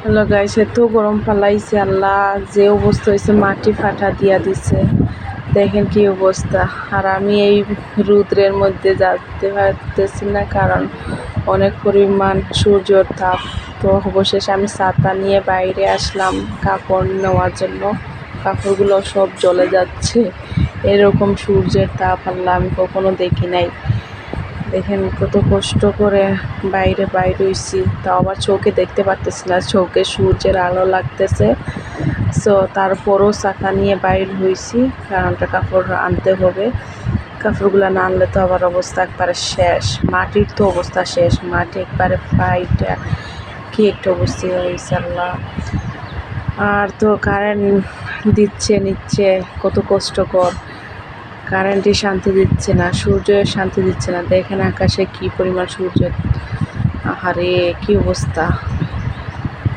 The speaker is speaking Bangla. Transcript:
হ্যালো গাইস, এত গরম পালাইছে আল্লাহ, যে অবস্থা হয়েছে মাটি ফাটা দিয়া দিছে। দেখেন কি অবস্থা। আর আমি এই রৌদ্রের মধ্যে যেতে পারতেছি না, কারণ অনেক পরিমাণ সূর্যর তাপ। তো অবশেষে আমি ছাতা নিয়ে বাইরে আসলাম কাপড় নেওয়ার জন্য। কাপড়গুলো সব জ্বলে যাচ্ছে। এরকম সূর্যের তাপ আল্লাহ আমি কখনো দেখি নাই। দেখেন কত কষ্ট করে বাইরে হইছি, তাও আবার চোখে দেখতে পারতেছি না, চোখে সূর্যের আলো লাগতেছে। সো তারপরও ছাতা নিয়ে বাইর হইছি, কারণটা কাপড় আনতে হবে। কাপড়গুলো না আনলে তো আবার অবস্থা একবারে শেষ। মাটির তো অবস্থা শেষ, মাটি একবারে ফাইটা কি একটা অবস্থা হয়েছে আল্লাহ। আর তো কারেন্ট নিচ্ছে কত কষ্টকর। কারেন্টই শান্তি দিচ্ছে না, সূর্য শান্তি দিচ্ছে না। দেখেন আকাশে কি পরিমাণ সূর্য, আহারে কি অবস্থা।